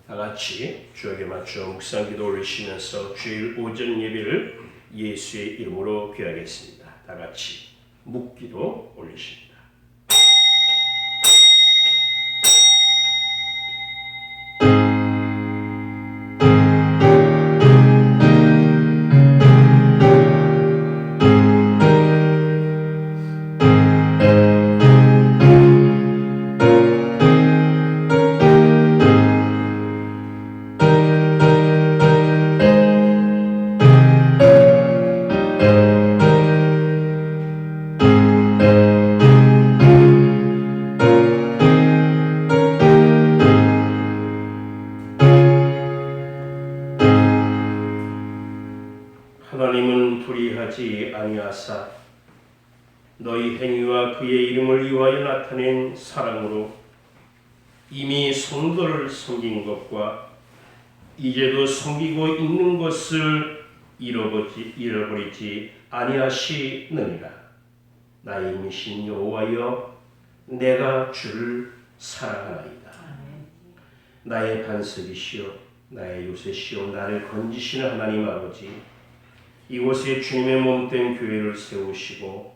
다 같이 주에게 맞춰 묵상기도 올리시면서 주일 오전 예배를 예수의 이름으로 귀하겠습니다. 다 같이 묵기도 올리십니다. 하나님은 불의하지 아니하사 너희 행위와 그의 이름을 위하여 나타낸 사랑으로 이미 성도를 섬긴 것과 이제도 섬기고 있는 것을 잃어버리지 아니하시느니라. 나의 임신 여호와여, 내가 주를 사랑하나이다. 나의 반석이시여, 나의 요새시여, 나를 건지시는 하나님 아버지, 이곳에 주님의 몸된 교회를 세우시고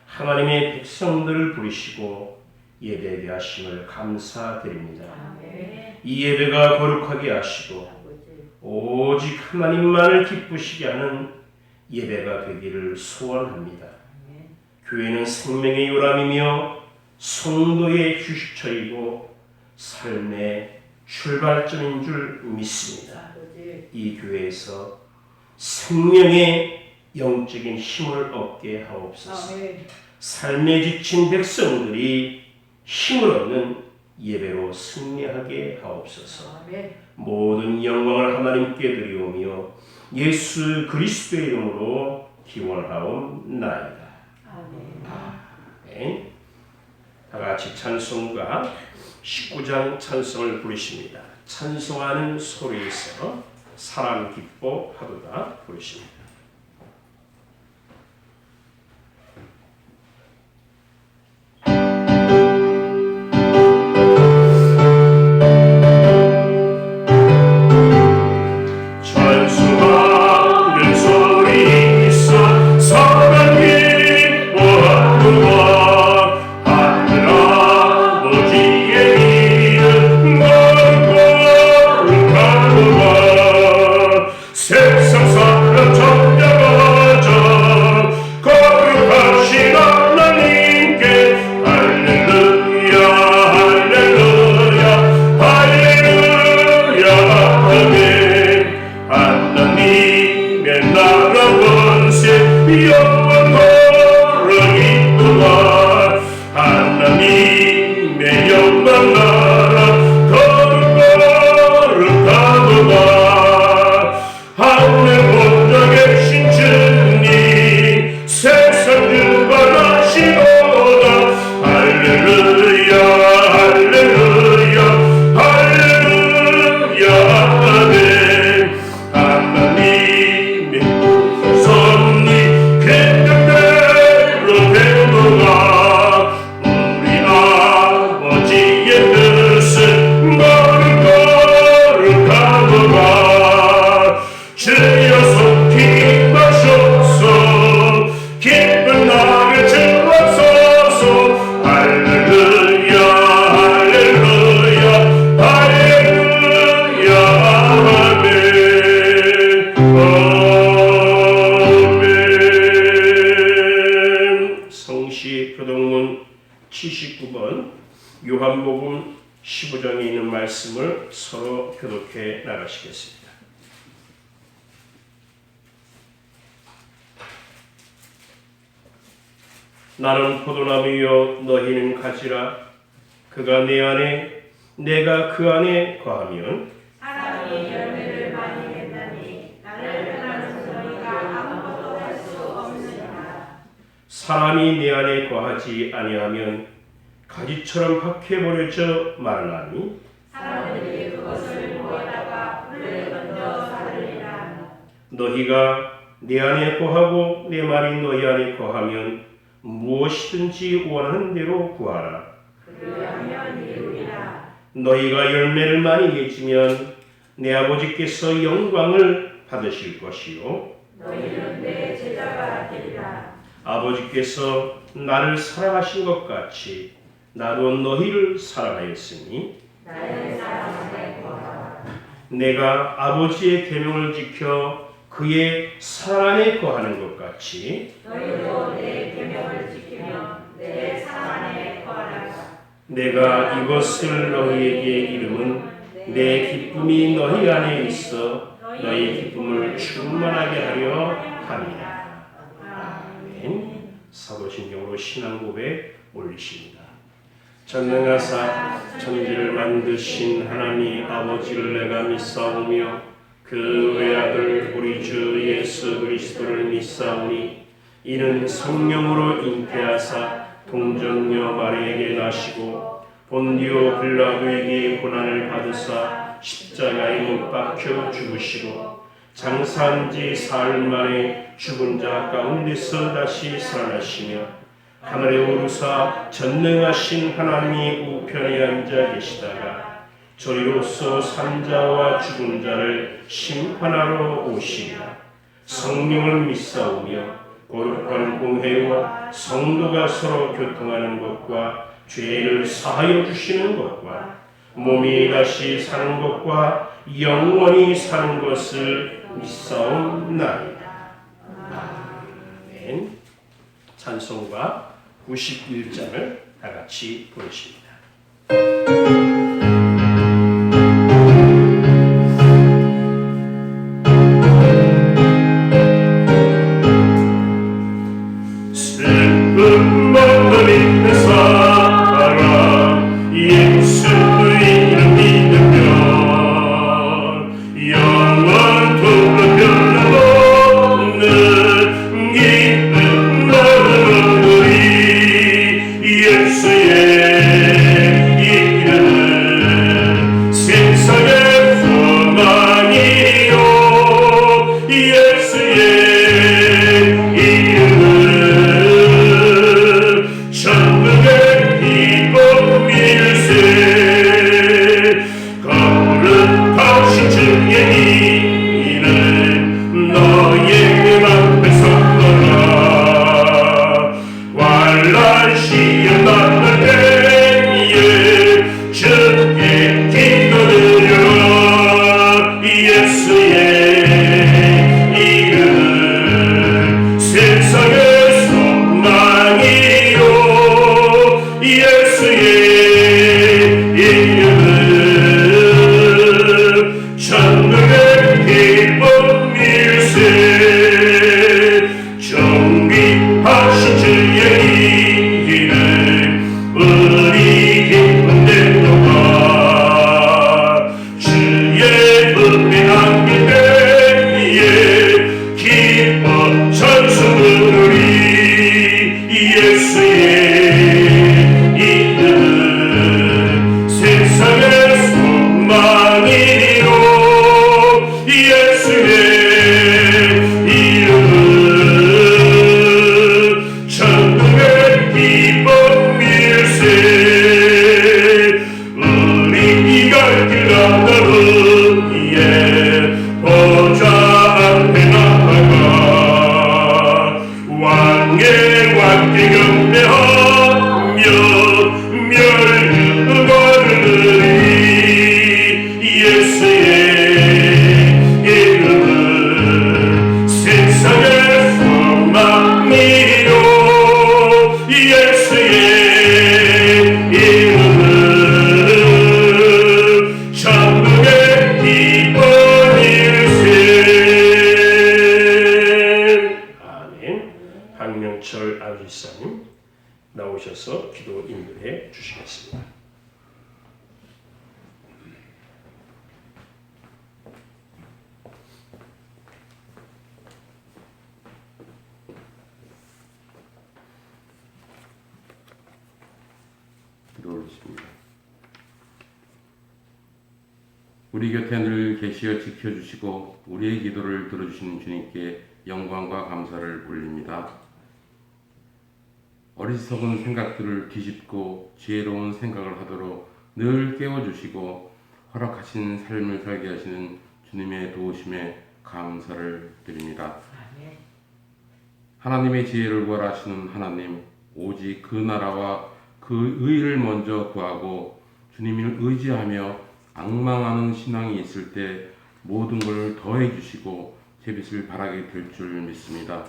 하나님의 백성들을 부르시고 예배하게 하심을 감사드립니다. 이 예배가 거룩하게 하시고 오직 하나님만을 기쁘시게 하는 예배가 되기를 소원합니다. 교회는 생명의 요람이며 성도의 휴식처이고 삶의 출발점인 줄 믿습니다. 이 교회에서 생명의 영적인 힘을 얻게 하옵소서. 삶에 지친 백성들이 힘을 얻는 예배로 승리하게 하옵소서. 모든 영광을 하나님께 드리오며 예수 그리스도의 이름으로 기원하옵나이다. 아멘. 다 같이 찬송가 19장 찬송을 부르십니다. 찬송하는 소리에서 사랑 기뻐 하도다 부르십니다. 교동문 79번 요한복음 15장에 있는 말씀을 서로 교독해 나가시겠습니다. 나는 포도나무요 너희는 가지라. 그가 내 안에 내가 그 안에 거하면 사람이 열매를 많이 맺나니 나를 떠나서 너희가 아무것도 할 수 없느니라. 사람이 내 안에 거하지 아니하면 가지처럼 박해버려져 말라니 사람들이 그것을 모아다가 불에 던져 사르리라. 너희가 내 안에 거하고 내 말이 너희 안에 거하면 무엇이든지 원하는 대로 구하라. 그리하면 이루리라. 너희가 열매를 많이 맺으면 내 아버지께서 영광을 받으실 것이요 너희는 내 제자가 되리라. 아버지께서 나를 사랑하신 것 같이 나도 너희를 사랑하였으니 나의 사랑하는 거라. 내가 아버지의 계명을 지켜 그의 사랑 안에 거하는 것 같이 너희도 내 계명을 지키며 내 사랑 안에 거하라. 내가 이것을 너희에게 이름은 내 기쁨이 너희 안에 있어 너희 기쁨을 충만하게 하려 함이라. 아멘. 사도신경으로 신앙 고백 올리십니다. 전능하사 천지를 만드신 하나님 아버지를 내가 믿사오며 그 외아들 우리 주 예수 그리스도를 믿사오니 이는 성령으로 잉태하사 동정녀 마리에게 나시고 본디오 빌라도에게 고난을 받으사 십자가에 못 박혀 죽으시고 장사한 지 사흘 만에 죽은 자 가운데서 다시 살아나시며 하늘에 오르사 전능하신 하나님이 우편에 앉아 계시다가 저리로서 산자와 죽은 자를 심판하러 오시리라. 성령을 믿사오며 거룩한 공회와 성도가 서로 교통하는 것과 죄를 사하여 주시는 것과 몸이 다시 사는 것과 영원히 사는 것을 믿사옵나이다. 아멘. 찬송가 91장을 다 같이 부르십니다. 슬픔보다 믿는 사람 예수 이름 믿으면 영원토록 변함없는 기쁨 나누는 우리 예수의 이름은 세상의 소망이요 예수의 이름은 천국의 기쁨일세. 거룩하신 주의 이름 너의 앞에 섰노라. 환난 시험 만날 때에 주께 기도드려라. 예수의 이름은 세상의 소망이요 예수의 이름은 천국의 기쁨일세. 정귀하신 주의 이름 우리 기쁨 되도다. 주의 은혜 안길 때에 기뻐 찬송 부르리. 예수의 이름은 세상의 소망이요 예수의 이름은 천국의 기쁨일세. 우리 이 갈 길 나가는 이에 보좌 앞에 나아가 왕의 왕께 경배하며 멸류관을 드리. 예수의 이름은 세상의 소망이요 예수의 이름은 천국의 기쁨일세. 아멘. 박명철 아주사님 나오셔서 기도 인도해 주시겠습니다. 기도 올리십니다. 우리 곁에 늘 계시어 지켜주시고 우리의 기도를 들어주시는 주님께 영광과 감사를 올립니다. 어리석은 생각들을 뒤집고 지혜로운 생각을 하도록 늘 깨워주시고 허락하신 삶을 살게 하시는 주님의 도우심에 감사를 드립니다. 하나님의 지혜를 구하시는 하나님, 오직 그 나라와 그 의를 먼저 구하고 주님을 의지하며 앙망하는 신앙이 있을 때 모든 걸 더해 주시고 제 빛을 바라게 될 줄 믿습니다.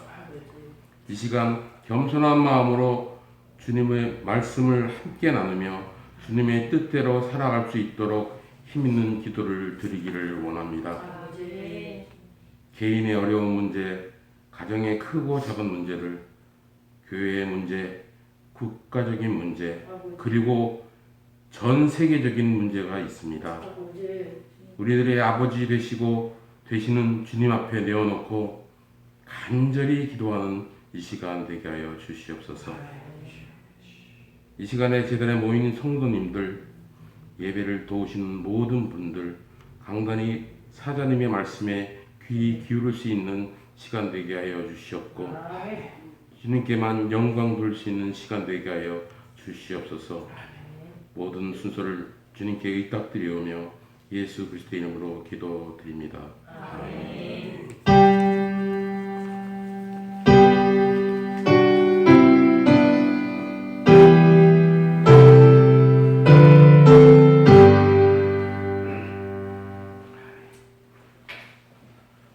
이 시간 겸손한 마음으로 주님의 말씀을 함께 나누며 주님의 뜻대로 살아갈 수 있도록 힘있는 기도를 드리기를 원합니다. 개인의 어려운 문제, 가정의 크고 작은 문제를, 교회의 문제, 국가적인 문제, 그리고 전 세계적인 문제가 있습니다. 우리들의 아버지 되시는 주님 앞에 내어놓고 간절히 기도하는 이 시간 되게 하여 주시옵소서. 이 시간에 제단에 모인 성도님들, 예배를 도우시는 모든 분들, 강단이 사자님의 말씀에 귀 기울일 수 있는 시간 되게 하여 주시옵고 주님께만 영광 돌 수 있는 시간 되게 하여 주시옵소서. 모든 순서를 주님께 의탁드리오며 예수 그리스도의 이름으로 기도드립니다. 아멘.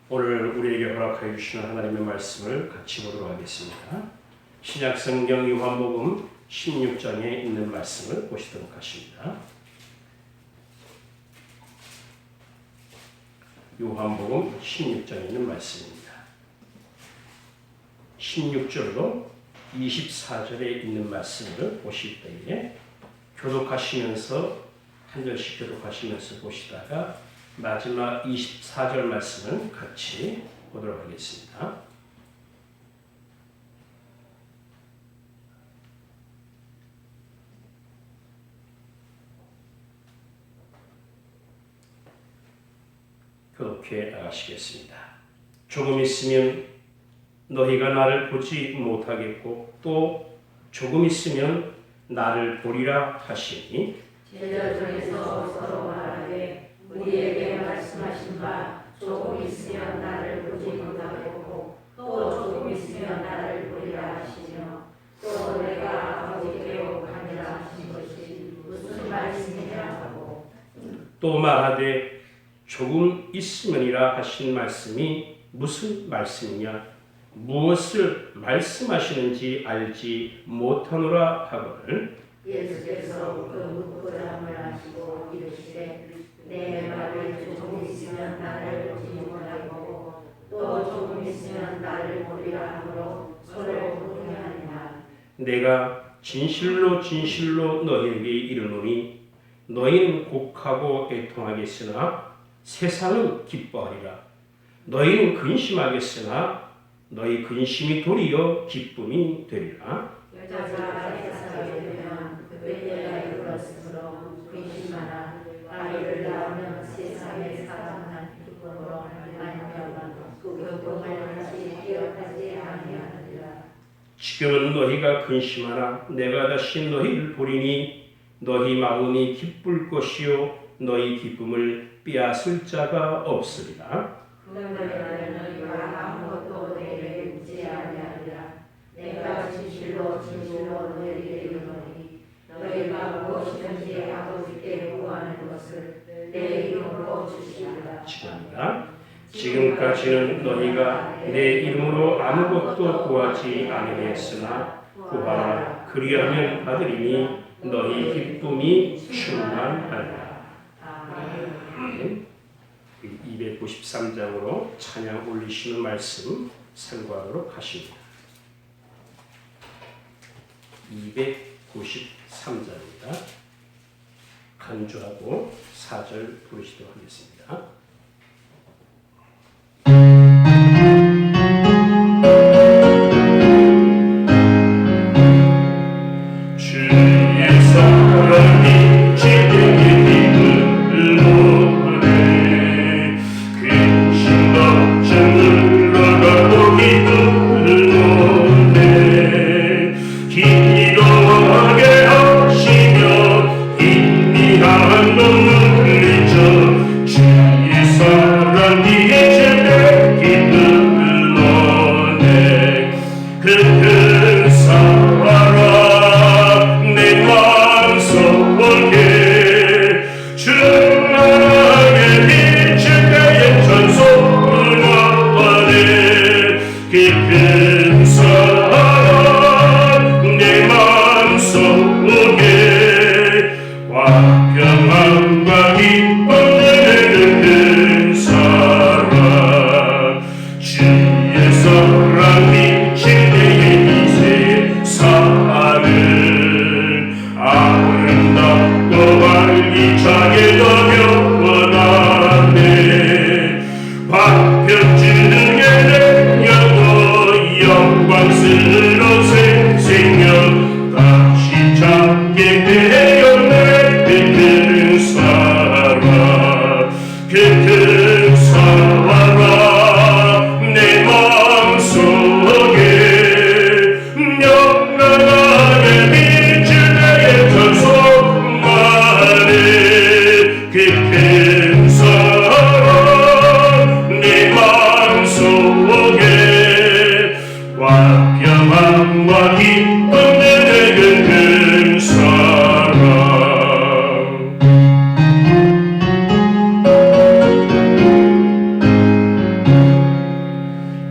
오늘 우리에게 허락하여 주시는 하나님의 말씀을 같이 보도록 하겠습니다. 신약성경 요한복음 16장에 있는 말씀을 보시도록 하십니다. 요한복음 16장에 있는 말씀입니다. 16절로 24절에 있는 말씀을 보실 때에 교독하시면서 한 절씩 교독하시면서 보시다가 마지막 24절 말씀을 같이 보도록 하겠습니다. 그렇게 나가시겠습니다. 조금 있으면 너희가 나를 보지 못하겠고 또 조금 있으면 나를 보리라 하시니 제자 중에서 서로 말하되 우리에게 말씀하신 바 조금 있으면 나를 보지 못하겠고 또 조금 있으면 나를 보리라 하시며 또 내가 아버지께로 가니라 하신 것이 무슨 말씀이냐 하고 또 말하되 조금 있으면이라 하신 말씀이 무슨 말씀이냐 무엇을 말씀하시는지 알지 못하노라 하거늘 예수께서 그 묻고자 하시고 이르시되 내 말을 조금 있으면 나를 보지 못하고 또 조금 있으면 나를 보리라 하므로 서로 동의하니라. 내가 진실로 진실로 너희에게 이르노니 너희는 곡하고 애통하겠으나 세상은 기뻐하리라. 너희는 근심하겠으나 너희 근심이 도리어 기쁨이 되리라. 여자가 세상에 되면 그때가 이르렀으므로 근심하나 아이를 낳으면 세상에 사랑한 기쁨으로 말미암아 그 고통을 다시 기억하지 아니하느니라. 지금은 너희가 근심하나 내가 다시 너희를 보리니 너희 마음이 기쁠 것이요 너희 기쁨을 빼앗을 자가 없으리라. 그날에 너희가 아무것도 내게 묻지 아니하리라. 내가 진실로 진실로 너희에게 이르노니 너희가 무엇이든지 아버지께 구하는 것을 내 이름으로 주시리라. 지금까지는 너희가 내 이름으로 아무것도 구하지 아니하였으나 구하라 그리하면 받으리니 너희 기쁨이 충만하리라. 아멘. 293장으로 찬양 올리시는 말씀 상고하도록 하십니다. 293장입니다. 간주하고 4절 부르시도록 하겠습니다. 기도하게 하시며 인미하게 큰 사랑아 내 마음속에 명랑하게 비친 나의 전속만에 그 큰 사랑 내 마음속에 화평함과 기쁨 내는 큰 사랑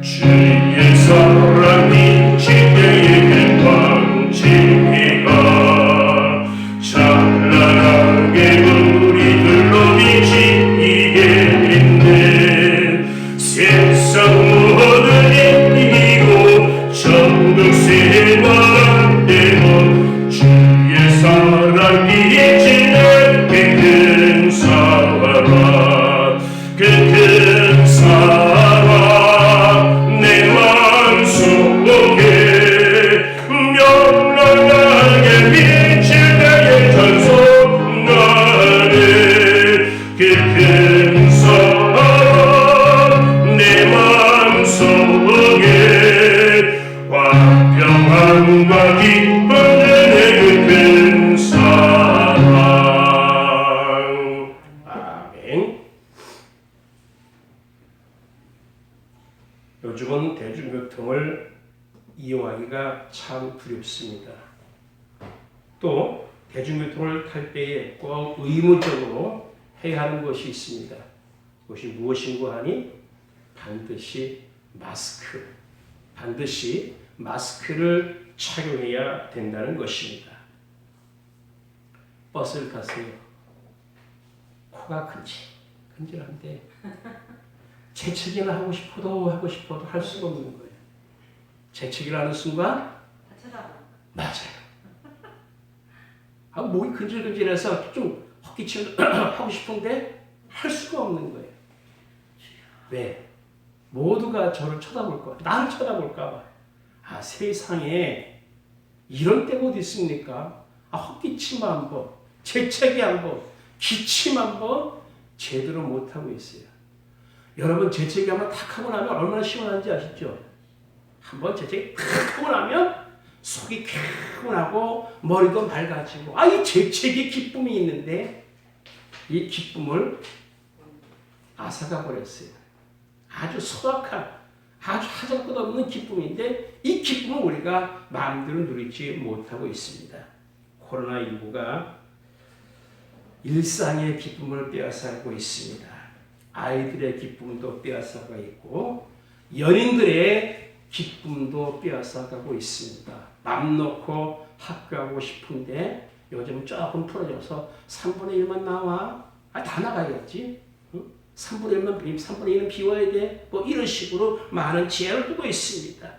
주의 사랑이 시대의 빛방지가 찬란하게 우리들로 비치게 있네 세상 모든 이기고 천국 세만 되고 주의 사랑 비치는 그 큰 사랑 그 큰 사랑 내 마음속에 명랑하게 비칠 나의 전속만에 그 큰 사랑 내 마음속에 화평함과 기쁨 내는 그 큰 사랑 아멘. 요즘은 대중교통을 이용하기가 참 두렵습니다. 또 대중교통을 탈 때에 꼭 의무적으로 해야 하는 것이 있습니다. 그것이 무엇인고 하니 반드시 마스크를 착용해야 된다는 것입니다. 버스를 타세요. 코가 근질근질한데 재채기를 하고 싶어도 할 수가 없는 거예요. 재채기를 하는 순간 맞아요. 목이 근질근질해서 좀 헛기침 하고 싶은데 할 수가 없는 거예요. 왜? 모두가 저를 쳐다볼 거, 나를 쳐다볼까 봐. 세상에 이런 때가 어디 있습니까? 헛기침 한 번, 재채기 한 번, 기침 한 번 제대로 못 하고 있어요. 여러분 재채기 한번 탁 하고 나면 얼마나 시원한지 아시죠? 한번 재채기 탁 하고 나면 속이 개운하고 머리도 맑아지고 이 재채기 기쁨이 있는데 이 기쁨을 앗아가 버렸어요. 아주 소박한 아주 하잘것없는 기쁨인데 이 기쁨을 우리가 마음대로 누리지 못하고 있습니다. 코로나19가 일상의 기쁨을 빼앗아가고 있습니다. 아이들의 기쁨도 빼앗아가고 있고 연인들의 기쁨도 빼앗아가고 있습니다. 맘 놓고 학교하고 싶은데 요즘 조금 풀어져서 3분의 1만 나와. 다 나가야지. 3분의 1은 비워야 돼. 이런 식으로 많은 제한을 두고 있습니다.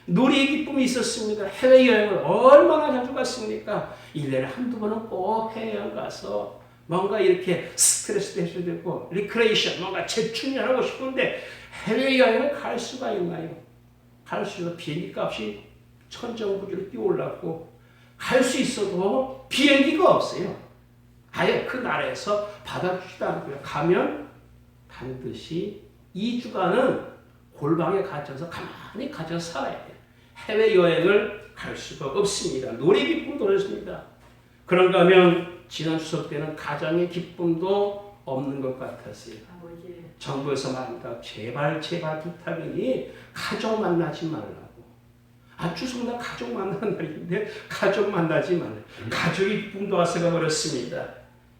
놀이의 기쁨이 있었습니다. 해외여행을 얼마나 자주 갔습니까? 1년에 한두 번은 꼭 해외여행 가서 뭔가 이렇게 스트레스도 해소도 되고 리크레이션, 뭔가 재충전하고 싶은데 해외여행을 갈 수가 있나요? 갈 수 있어 비행기 값이 천정부지로 뛰어올랐고 갈 수 있어도 비행기가 없어요. 아예 그 나라에서 받아주지도 않고요. 가면 반드시 2주간은 골방에 갇혀서 가만히 갇혀서 살아야 돼요. 해외여행을 갈 수가 없습니다. 노래 기쁨도 그렇습니다. 그런가 하면 지난 추석 때는 가정의 기쁨도 없는 것 같았어요. 정부에서 말합니다. 제발 부탁이니 가족 만나지 말라고. 추석날 가족 만나는 날인데 가족 만나지 말라. 가족의 기쁨도 앗아가 버렸습니다.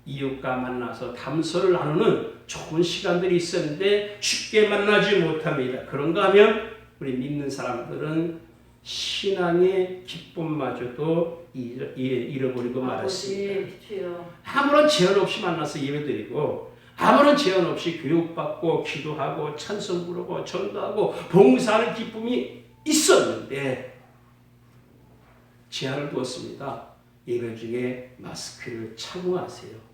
이웃과 만나서 담소를 나누는 좋은 시간들이 있었는데 쉽게 만나지 못합니다. 그런가 하면 우리 믿는 사람들은 신앙의 기쁨마저도 잃어버리고 말았습니다. 아무런 제한 없이 만나서 예배드리고 아무런 제한 없이 교육받고 기도하고 찬송 부르고 전도하고 봉사하는 기쁨이 있었는데 제한을 두었습니다. 예배 중에 마스크를 착용하세요.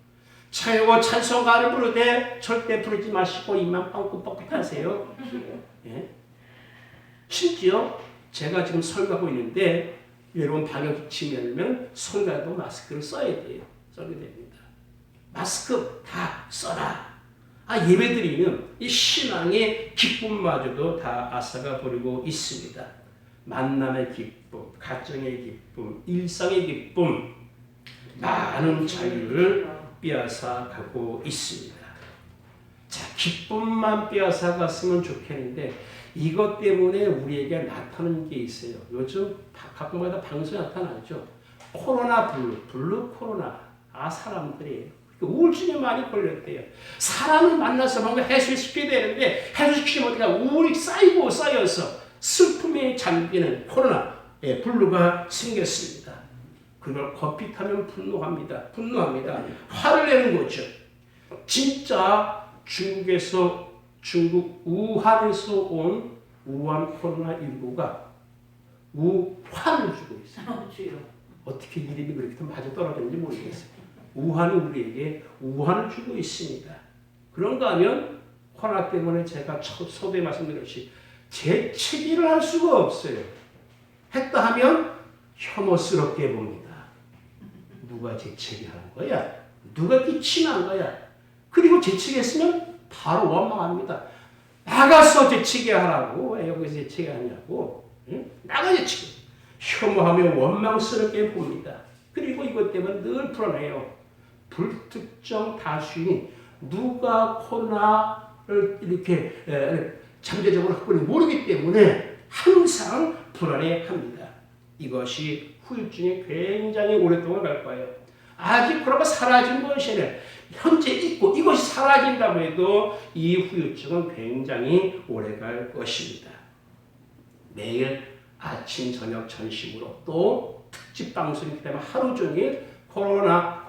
차고 찬송가를 부르되 절대 부르지 마시고 입만 뻥긋뻥긋 하세요. 예? 심지어 제가 지금 설교하고 있는데 여러분 방역지침이면 설교도 마스크를 써야 돼요. 써야 됩니다. 마스크 다 써라. 예배드리는 이 신앙의 기쁨마저도 다 앗아가 버리고 있습니다. 만남의 기쁨, 가정의 기쁨, 일상의 기쁨, 많은 자유를 빼앗아 가고 있습니다. 자, 기쁨만 빼앗아 갔으면 좋겠는데 이것 때문에 우리에게 나타나는 게 있어요. 요즘 가끔가다 방송에 나타나죠. 코로나 블루 코로나. 사람들이 우울증에 많이 걸렸대요. 사람을 만나서 뭔가 해소시켜야 되는데 해소시키면 어떻게 우울이 쌓여서 슬픔에 잠기는 코로나 블루가 생겼습니다. 그걸 거핏하면 분노합니다. 화를 내는 거죠. 진짜 중국 우한에서 온 우한 코로나19가 화를 주고 있어요. 어떻게 이름이 그렇게 맞아 떨어졌는지 모르겠어요. 우한이 우리에게 우한을 주고 있습니다. 그런가 하면 코로나 때문에 제가 서두에 말씀드렸듯이 재채기를 할 수가 없어요. 했다 하면 혐오스럽게 봅니다. 누가 재채기하는 거야? 누가 기침한 거야? 그리고 재채기했으면 바로 원망합니다. 나가서 재채기하라고. 왜 여기서 재채기하냐고. 응? 나가 재채기. 혐오하며 원망스럽게 봅니다. 그리고 이것 때문에 늘 불안해요. 불특정 다수인 누가 코로나를 이렇게 잠재적으로 갖고 있는지 모르기 때문에 항상 불안해합니다. 이것이 후유증이 굉장히 오랫동안 갈 거예요. 아직 코로나가 사라진 것이 아니라 현재 있고 이것이 사라진다고 해도 이 후유증은 굉장히 오래 갈 것입니다. 매일 아침, 저녁, 점심으로 또 특집 방송이기 때문에 하루 종일 코로나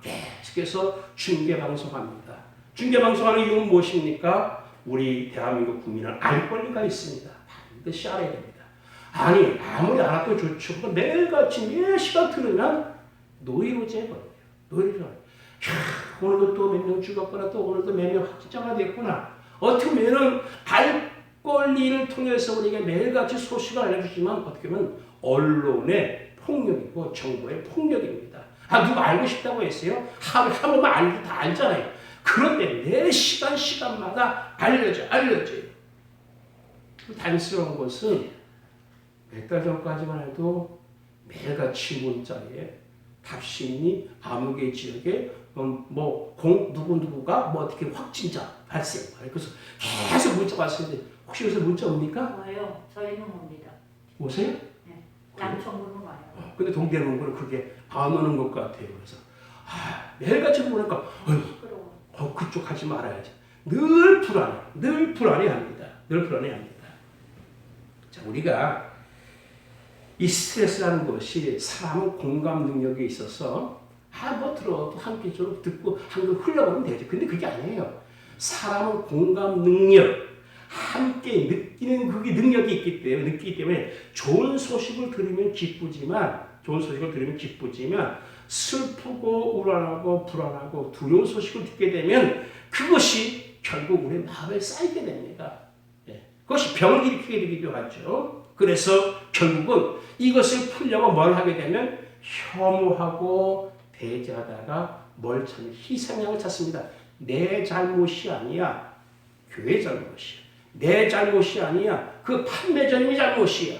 계속해서 중계 방송합니다. 중계 방송하는 이유는 무엇입니까? 우리 대한민국 국민은 알 권리가 있습니다. 반드시 알아야 됩니다. 아니 아무리 알아도 좋죠. 매일같이 몇 시간 들으면 노이로제 걸려요. 오늘도 또 몇 명 죽었구나. 또 오늘도 몇 명 확진자가 됐구나. 어떻게 보면 알 권리를 통해서 우리에게 매일같이 소식을 알려주지만 어떻게 보면 언론의 폭력이고 정부의 폭력입니다. 누가 알고 싶다고 했어요? 한 번만 알고 다 알잖아요. 그런데 매 시간마다 알려줘요. 단스러운 것은 몇 달 전까지만 해도 매일같이 문자에 답신이 아무개 지역에 누구가 어떻게 확진자 발생. 그래서 계속 문자가 왔었는데 혹시 요새 문자 옵니까? 와요. 저희는 옵니다. 오세요? 네. 양천구는 와요. 근데 동대문구는 그게 안 오는 것 같아요. 그래서 매일같이 보니까 그쪽 가지 말아야지. 늘 불안해합니다. 자, 우리가 이 스트레스라는 것이 사람은 공감 능력에 있어서 들어도 함께 좀 듣고 한글 흘러가면 되죠. 근데 그게 아니에요. 사람은 공감 능력, 함께 느끼는 그게 능력이 느끼기 때문에 좋은 소식을 들으면 기쁘지만 슬프고 우울하고 불안하고 두려운 소식을 듣게 되면 그것이 결국 우리 마음에 쌓이게 됩니다. 그것이 병을 일으키게 되기도 하죠. 그래서 결국은 이것을 풀려고 뭘 하게 되면 혐오하고 대제하다가 뭘 찾는 희생양을 찾습니다. 내 잘못이 아니야. 교회 잘못이야. 내 잘못이 아니야. 그 판매자님이 잘못이야.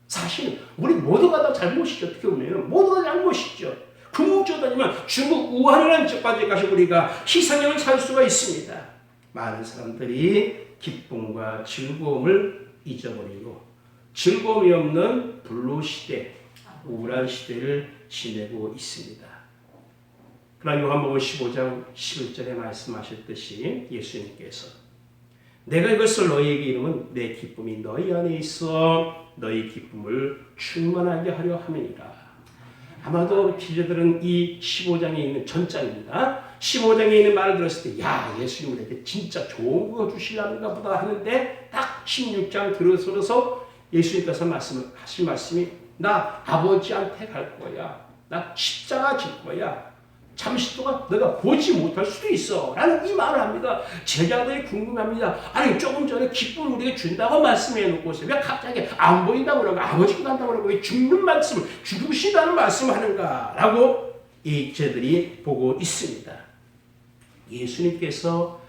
사실 우리 모두가 다 잘못이죠. 어떻게 보면 모두가 잘못이죠. 궁극적으로는 중국 우한이라는 지역까지 가서 우리가 희생양을 찾을 수가 있습니다. 많은 사람들이 기쁨과 즐거움을 잊어버리고 즐거움이 없는 블루 시대, 우울한 시대를 지내고 있습니다. 그러나 요한복음 15장 11절에 말씀하셨듯이 예수님께서 내가 이것을 너희에게 이루면 내 기쁨이 너희 안에 있어 너희 기쁨을 충만하게 하려 함이니라. 아마도 기자들은 이 15장에 있는 전장입니다. 15장에 있는 말을 들었을 때 예수님 우리에게 진짜 좋은 거 주시려는가 보다 하는데 딱 16장 들어서서 예수님께서 하신 말씀이 나 아버지한테 갈 거야. 나 십자가 질 거야. 잠시 동안 너가 보지 못할 수도 있어. 라는 이 말을 합니다. 제자들이 궁금합니다. 아니 조금 전에 기쁨을 우리에게 준다고 말씀해 놓고서 왜 갑자기 안 보인다고 그러고 아버지가 간다고 그러고 왜 죽는 말씀을 죽으시다는 말씀을 하는가 라고 이 제자들이 보고 있습니다. 예수님께서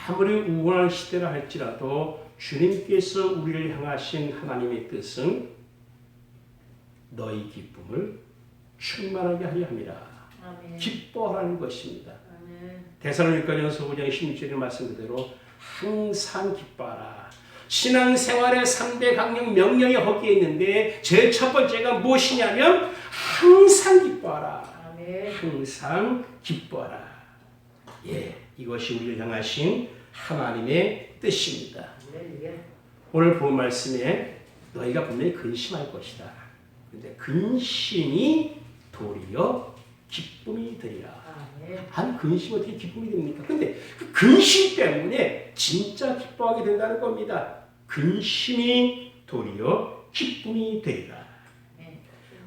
아무리 우월한 시대라 할지라도 주님께서 우리를 향하신 하나님의 뜻은 너희 기쁨을 충만하게 하려 함이라. 아멘. 기뻐하라는 것입니다. 아멘. 데살로니가전서 5장 16절의 말씀 그대로 항상 기뻐하라. 신앙생활의 3대 강령 명령이 거기에 있는데 제일 첫 번째가 무엇이냐면 항상 기뻐하라. 아멘. 항상 기뻐하라. 예, 이것이 우리를 향하신 하나님의 뜻입니다. 할렐루야. 오늘 본 말씀에 너희가 분명히 근심할 것이다. 그런데 근심이 도리어 기쁨이 되리라. 아멘. 아니 근심이 어떻게 기쁨이 됩니까? 근데 그 근심 때문에 진짜 기뻐하게 된다는 겁니다. 근심이 도리어 기쁨이 되리라.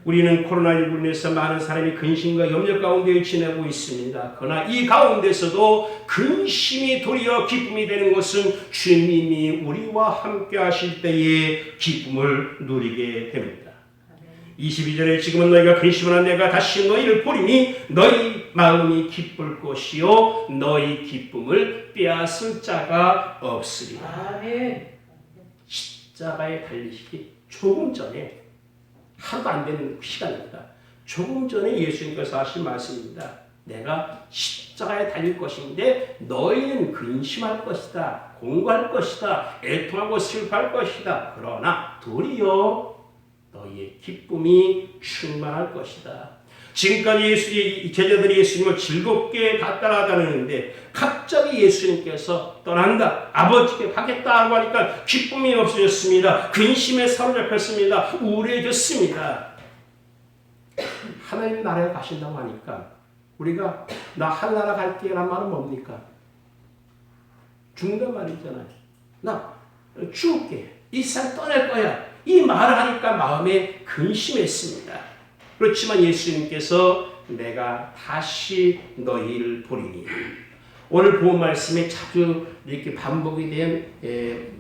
우리는 코로나19로 인해서 많은 사람이 근심과 염려 가운데 지내고 있습니다. 그러나 이 가운데서도 근심이 도리어 기쁨이 되는 것은 주님이 우리와 함께 하실 때에 기쁨을 누리게 됩니다. 22절에 지금은 너희가 근심하나 내가 다시 너희를 보리니 너희 마음이 기쁠 것이요 너희 기쁨을 빼앗을 자가 없으리라. 아멘. 십자가에 달리시기 조금 전에 하루도 안 되는 시간입니다. 조금 전에 예수님께서 하신 말씀입니다. 내가 십자가에 달릴 것인데 너희는 근심할 것이다. 공고할 것이다. 애통하고 슬퍼할 것이다. 그러나 도리어 너희의 기쁨이 충만할 것이다. 지금까지 제자들이 예수님을 즐겁게 다 따라다니는데 갑자기 예수님께서 떠난다. 아버지께 가겠다고 하니까 기쁨이 없어졌습니다. 근심에 사로잡혔습니다. 우울해졌습니다. 하나님 나라에 가신다고 하니까 우리가 나 하늘나라 갈게 라는 말은 뭡니까? 죽는단 말이잖아요. 나 죽을게. 이 세상 떠날 거야. 이 말을 하니까 마음에 근심했습니다. 그렇지만 예수님께서 내가 다시 너희를 보리니 오늘 본 말씀에 자주 이렇게 반복이 된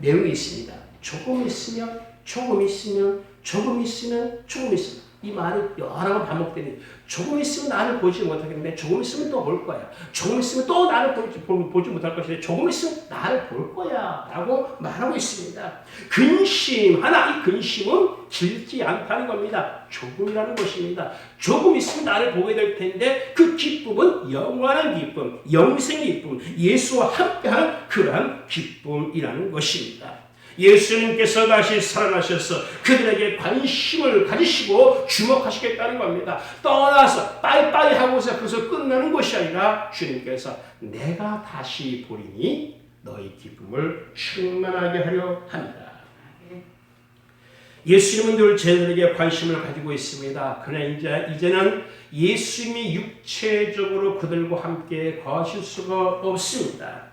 내용이 있습니다. 조금 있으면 조금 있으면 조금 있으면 조금 있으면 이 말이 여러 번 반복되니 조금 있으면 나를 보지 못하겠는데 조금 있으면 또 볼 거야. 조금 있으면 또 나를 보지 못할 것인데 조금 있으면 나를 볼 거야 라고 말하고 있습니다. 근심하나 이 근심은 길지 않다는 겁니다. 조금이라는 것입니다. 조금 있으면 나를 보게 될 텐데 그 기쁨은 영원한 기쁨, 영생의 기쁨, 예수와 함께하는 그러한 기쁨이라는 것입니다. 예수님께서 다시 살아나셔서 그들에게 관심을 가지시고 주목하시겠다는 겁니다. 떠나서 빠이빠이 하고서 그것을 끝나는 것이 아니라 주님께서 내가 다시 보리니 너희 기쁨을 충만하게 하려 합니다. 예수님은 늘 제자들에게 관심을 가지고 있습니다. 그러나 이제는 예수님이 육체적으로 그들과 함께 거하실 수가 없습니다.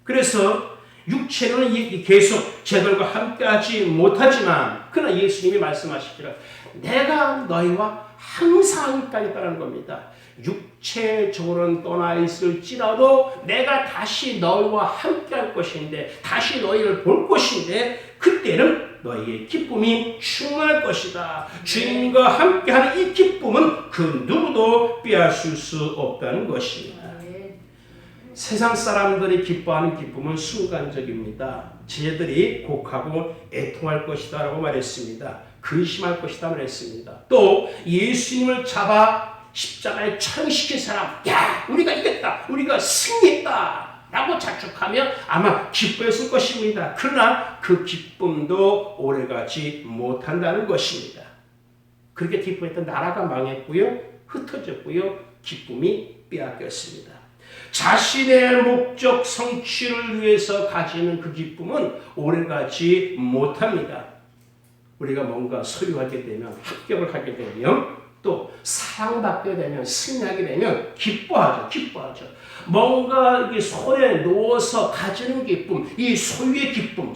그래서 육체로는 계속 제들과 함께하지 못하지만 그러나 예수님이 말씀하시기를 내가 너희와 항상 함께하겠다는 겁니다. 육체적으로는 떠나 있을지라도 내가 다시 너희와 함께할 것인데 다시 너희를 볼 것인데 그때는 너희의 기쁨이 충만할 것이다. 주님과 함께하는 이 기쁨은 그 누구도 빼앗을 수 없다는 것입니다. 세상 사람들이 기뻐하는 기쁨은 순간적입니다. 제자들이 곡하고 애통할 것이다 라고 말했습니다. 근심할 것이다 말했습니다. 또 예수님을 잡아 십자가에 처형시킨 사람 야 우리가 이겼다 우리가 승리했다 라고 자축하며 아마 기뻐했을 것입니다. 그러나 그 기쁨도 오래가지 못한다는 것입니다. 그렇게 기뻐했던 나라가 망했고요. 흩어졌고요. 기쁨이 빼앗겼습니다. 자신의 목적 성취를 위해서 가지는 그 기쁨은 오래가지 못합니다. 우리가 뭔가 소유하게 되면 합격을 하게 되면 또 사랑받게 되면 승리하게 되면 기뻐하죠. 뭔가 손에 놓아서 가지는 기쁨, 이 소유의 기쁨,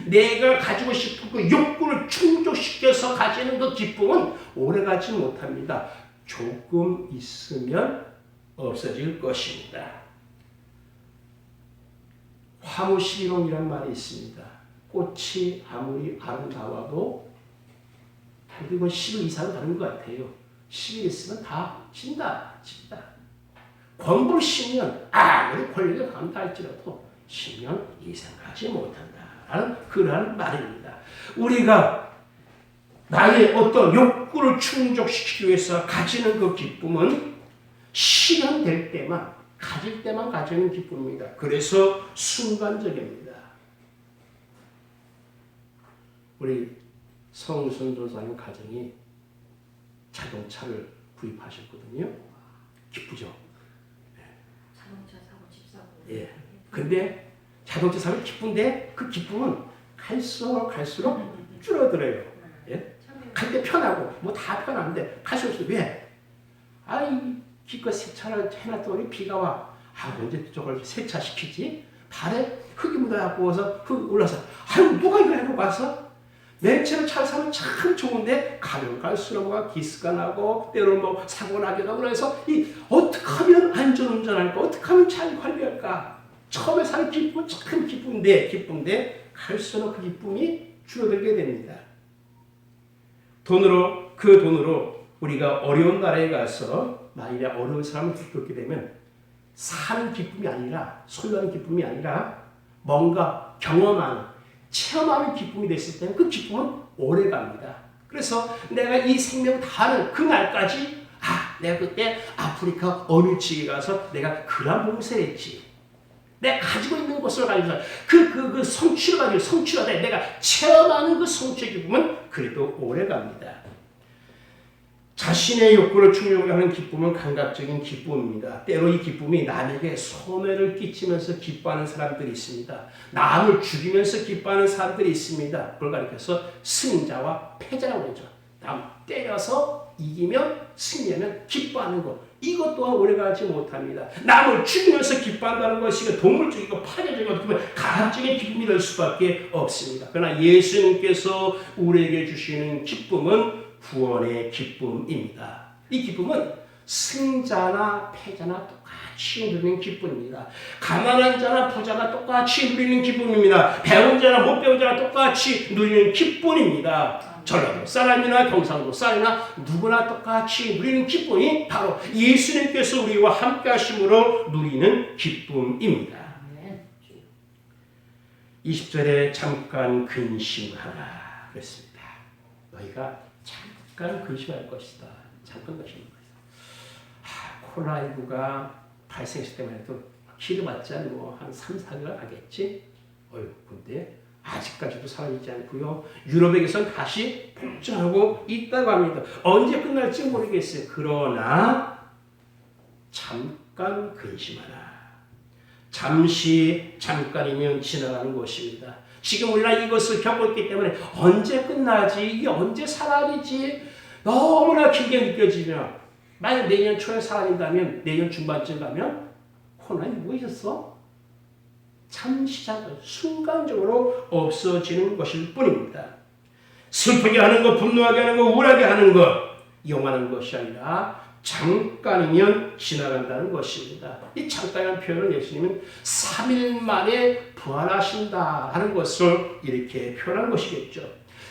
내가 가지고 싶은 그 욕구를 충족시켜서 가지는 그 기쁨은 오래가지 못합니다. 조금 있으면 없어질 것입니다. 화무시비론이라는 말이 있습니다. 꽃이 아무리 아름다워도 800원 10일 이상 다른 것 같아요. 10일 있으면 다 진다. 권불 10년 아무리 권력에 간다 할지라도 10년 이생하지 못한다라는 그러한 말입니다. 우리가 나의 어떤 욕구를 충족시키기 위해서 가지는 그 기쁨은 실현될 때만, 가질 때만 가지는 기쁨입니다. 그래서 순간적입니다. 우리 성순 조사님 가정이 자동차를 구입하셨거든요. 기쁘죠? 자동차 사고 집 사고. 예. 근데 자동차 사면 기쁜데 그 기쁨은 갈수록 줄어들어요. 예? 갈 때 편하고 뭐 다 편한데 갈수록 왜? 아이 기껏 세차를 해놨더니 비가 와. 아 언제 저걸 세차시키지? 발에 흙이 묻어갖고서 흙 올라서 아유 누가 이걸 해놓고 와서? 맨처럼 차를 사면 참 좋은데 가면 갈수록 뭐가 기스가 나고 때로는 뭐 사고 나기도 하고 그래서 이 어떻게 하면 안전운전할까? 어떻게 하면 잘 관리할까? 처음에 사는 기쁨은 참 기쁜데 갈수록 그 기쁨이 줄어들게 됩니다. 그 돈으로 우리가 어려운 나라에 가서 만일에 어려운 사람을 겪게 되면 사는 기쁨이 아니라 소유하는 기쁨이 아니라 뭔가 경험하는 체험하는 기쁨이 됐을 때는 그 기쁨은 오래 갑니다. 그래서 내가 이 생명 다하는 그 날까지 내가 그때 아프리카 어느 지에 가서 내가 그런 봉사를 했지. 내가 가지고 있는 것을 가지고 그 성취를 가지고 성취하다 내가 체험하는 그 성취의 기쁨은 그래도 오래 갑니다. 자신의 욕구를 충족하는 기쁨은 감각적인 기쁨입니다. 때로 이 기쁨이 남에게 손해를 끼치면서 기뻐하는 사람들이 있습니다. 남을 죽이면서 기뻐하는 사람들이 있습니다. 그걸 가리켜서 승자와 패자라고 그러죠. 남 때려서 이기면 승리하면 기뻐하는 것. 이것 또한 오래가지 못합니다. 남을 죽이면서 기뻐한다는 것이 동물적이고 파괴적이고 어떻게 보면 가학적인 기쁨이 될 수밖에 없습니다. 그러나 예수님께서 우리에게 주시는 기쁨은 구원의 기쁨입니다. 이 기쁨은 승자나 패자나 똑같이 누리는 기쁨입니다. 가난한 자나 부자가 똑같이 누리는 기쁨입니다. 배운 자나 못 배운 자가 똑같이 누리는 기쁨입니다. 전라도 사람이나 경상도 사람이나 누구나 똑같이 누리는 기쁨이 바로 예수님께서 우리와 함께 하심으로 누리는 기쁨입니다. 20절에 잠깐 근심하라 그랬습니다. 너희가 잠깐 근심할 것이다. 잠깐 근심할 것이다. 코로나19가 발생했을 때만 해도 길어봤자 한 3, 4개월 가겠지? 근데 아직까지도 사라지지 않고요. 유럽에게선 다시 폭증하고 있다고 합니다. 언제 끝날지 모르겠어요. 그러나 잠깐 근심하라. 잠깐이면 지나가는 것입니다. 지금 우리가 이것을 겪었기 때문에 언제 끝나지? 이게 언제 사라지지? 너무나 길게 느껴지며 만약 내년 초에 사라진다면 내년 중반쯤 가면 코로나가 뭐 있었어? 잠시 순간적으로 없어지는 것일 뿐입니다. 슬프게 하는 것, 분노하게 하는 것, 우울하게 하는 것 영원한 것이 아니라 잠깐이면 지나간다는 것입니다. 이 잠깐이라는 표현을 예수님은 3일 만에 부활하신다 하는 것을 이렇게 표현한 것이겠죠.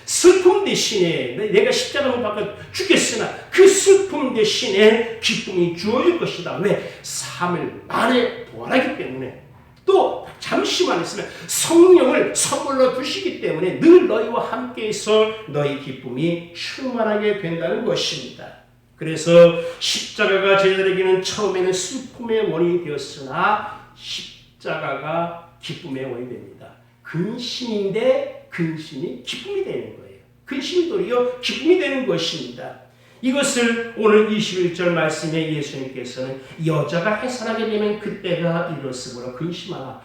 슬픔 대신에 내가 십자가 못 박아 죽겠으나 그 슬픔 대신에 기쁨이 주어질 것이다. 왜? 3일 만에 부활하기 때문에 또 잠시만 있으면 성령을 선물로 주시기 때문에 늘 너희와 함께해서 너희 기쁨이 충만하게 된다는 것입니다. 그래서 십자가가 제자들에게는 처음에는 슬픔의 원인이 되었으나 십자가가 기쁨의 원인이 됩니다. 근심인데 근심이 기쁨이 되는 거예요. 근심이 도리어 기쁨이 되는 것입니다. 이것을 오늘 21절 말씀에 예수님께서는 여자가 해산하게 되면 그때가 이렇으므로 근심하라.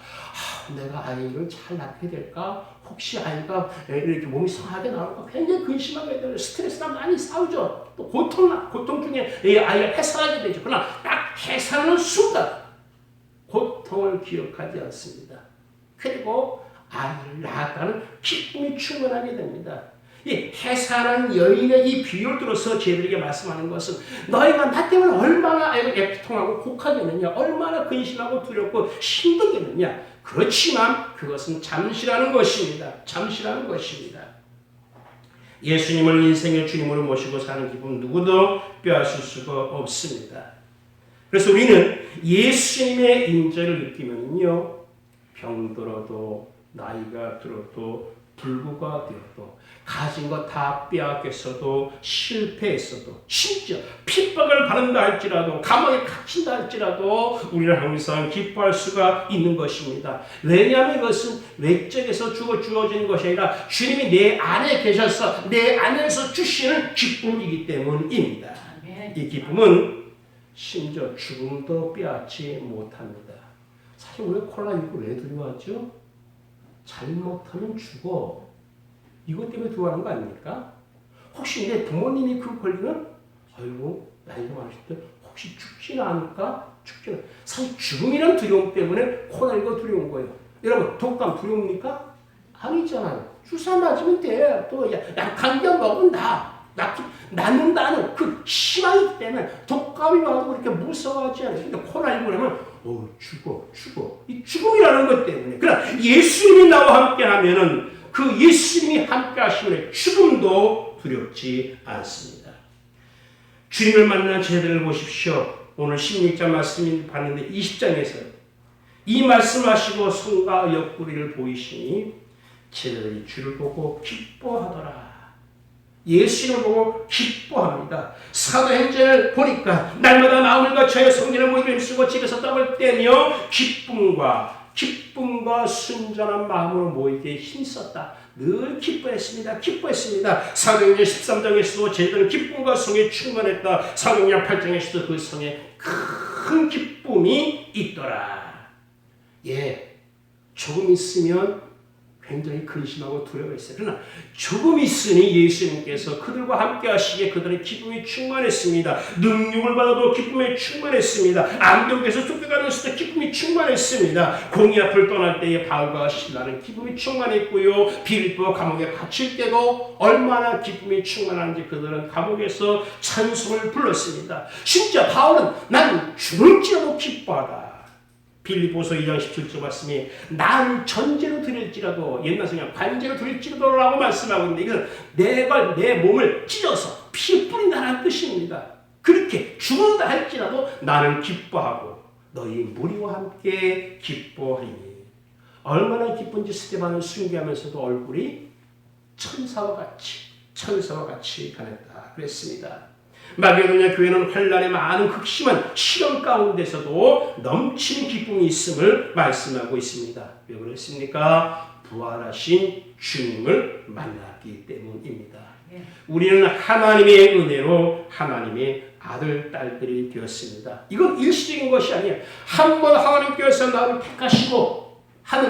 내가 아이를 잘 낳게 될까? 혹시 아이가 이렇게 몸이 상하게 나올까? 굉장히 근심하게 되고 스트레스가 많이 싸우죠. 또 고통 중에 아이가 해산하게 되죠. 그러나 딱 해산하는 순간 고통을 기억하지 않습니다. 그리고 아이를 낳았다는 기쁨이 충만하게 됩니다. 이 해산한 여인의 이 비유를 들어서 저희들에게 말씀하는 것은 너희가 나 때문에 얼마나 애통하고 곡하겠느냐, 얼마나 근심하고 두렵고 힘들겠느냐. 그렇지만 그것은 잠시라는 것입니다. 잠시라는 것입니다. 예수님을 인생의 주님으로 모시고 사는 기쁨 누구도 빼앗을 수가 없습니다. 그래서 우리는 예수님의 임재를 느끼면요, 병들어도 나이가 들어도 불구가 되어도 가진 것 다 빼앗겼어도 실패했어도 심지어 핍박을 받는다 할지라도 감옥에 갇힌다 할지라도 우리는 항상 기뻐할 수가 있는 것입니다. 왜냐하면 이것은 외적에서 주어진 것이 아니라 주님이 내 안에 계셔서 내 안에서 주시는 기쁨이기 때문입니다. 이 기쁨은 심지어 죽음도 빼앗지 못합니다. 사실 우리가 코로나19 왜 두려워하죠? 잘못하면 죽어. 이것 때문에 두려워하는 거 아닙니까? 혹시 내 부모님이 그 걸리면 아이고 나이가 많으실 때 혹시 죽지는 않을까? 죽지는. 사실 죽음이란 두려움 때문에 코로나19가 두려운 거예요. 여러분 독감 두려웁니까? 아니잖아요. 주사 맞으면 돼. 또 약한경 먹으면 낫는다는 그 희망이기 때문에 독감이 와도 그렇게 무서워하지 않아요. 근데 코로나19라면 죽어. 이 죽음이라는 것 때문에. 그러나 예수님이 나와 함께 하면은 그 예수님이 함께 하시면 죽음도 두렵지 않습니다. 주님을 만난 제자들을 보십시오. 오늘 16장 말씀을 봤는데 20장에서 이 말씀하시고 손과 옆구리를 보이시니 제자들이 주를 보고 기뻐하더라. 예수님을 보고 기뻐합니다. 사도행전을 보니까 날마다 마음을 거쳐야 성전에 모이게 쓰고 집에서 떡을 떼며 기쁨과 순전한 마음으로 모이게 힘썼다. 늘 기뻐했습니다. 사도행전 13장에서도 제자들은 기쁨과 성에 충만했다. 사도행전 8장에서도 그 성에 큰 기쁨이 있더라. 조금 있으면 굉장히 근심하고 두려워했어요. 그러나 조금 있으니 예수님께서 그들과 함께 하시기에 그들의 기쁨이 충만했습니다. 능력을 받아도 기쁨에 충만했습니다. 암경에서 쫓겨가면서도 기쁨이 충만했습니다. 공의 앞을 떠날 때에 바울과 신라는 기쁨이 충만했고요. 빌립보 감옥에 갇힐 때도 얼마나 기쁨이 충만한지 그들은 감옥에서 찬송을 불렀습니다. 심지어 바울은 난 죽을지라도 기뻐하다. 빌립보서 2장 17절 말씀이 난 전제로 드릴지라도 옛날 성경 관제로 드릴지라도 라고 말씀하고 있는데 이것은 내 몸을 찢어서 피 뿌린다는 뜻입니다. 그렇게 죽는다 할지라도 나는 기뻐하고 너희 무리와 함께 기뻐하리니 얼마나 기쁜지 스데반을 숭배하면서도 얼굴이 천사와 같이 변했다 그랬습니다. 마게도냐 교회는 환란의 많은 극심한 시험 가운데서도 넘치는 기쁨이 있음을 말씀하고 있습니다. 왜 그렇습니까? 부활하신 주님을 만났기 때문입니다. 우리는 하나님의 은혜로 하나님의 아들, 딸들이 되었습니다. 이건 일시적인 것이 아니에요. 한 번 하나님께서 나를 택하시고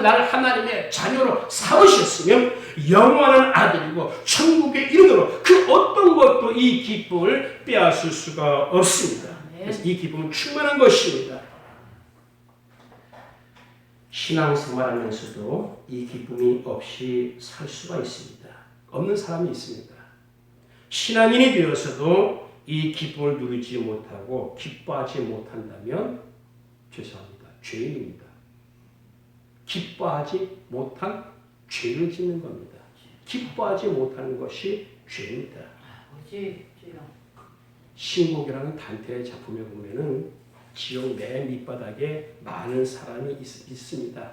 나를 하나님의 자녀로 삼으셨으면 영원한 아들이고 천국에 이르도록 그 어떤 것도 이 기쁨을 빼앗을 수가 없습니다. 그래서 이 기쁨은 충만한 것입니다. 신앙생활하면서도 이 기쁨이 없이 살 수가 있습니다. 없는 사람이 있습니다. 신앙인이 되어서도 이 기쁨을 누리지 못하고 기뻐하지 못한다면 죄송합니다. 죄인입니다. 기뻐하지 못한 죄를 짓는 겁니다. 기뻐하지 못하는 것이 죄입니다. 신곡이라는 단테의 작품에 보면은 지옥 맨 밑바닥에 많은 사람이 있습니다.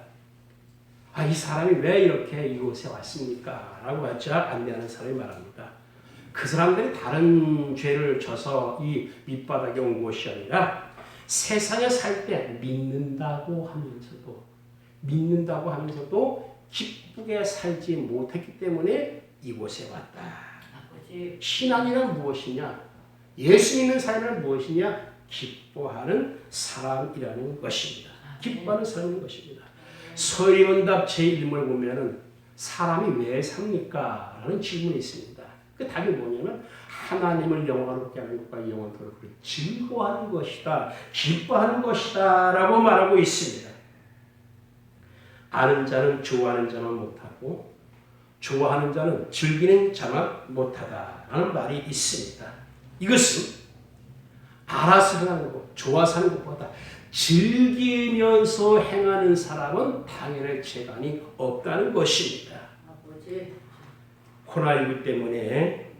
이 사람이 왜 이렇게 이곳에 왔습니까? 라고 하자 안내하는 사람이 말합니다. 그 사람들이 다른 죄를 져서 이 밑바닥에 온 것이 아니라 세상에 살 때 믿는다고 하면서도 기쁘게 살지 못했기 때문에 이곳에 왔다. 신앙이란 무엇이냐? 예수 믿는 삶은 무엇이냐? 기뻐하는 사람이라는 것입니다. 기뻐하는 사람인 것입니다. 서리문답 제1문을 보면은 사람이 왜 삽니까? 라는 질문이 있습니다. 그 답이 뭐냐면 하나님을 영원하게 하는 것과 영원토록 즐거워하는 것이다. 기뻐하는 것이다. 라고 말하고 있습니다. 아는 자는 좋아하는 자만 못하고 좋아하는 자는 즐기는 자만 못하다라는 말이 있습니다. 이것은 알아서 행하는 것, 좋아서 하는 것보다 즐기면서 행하는 사람은 당연히 재간이 없다는 것입니다. 코로나19 때문에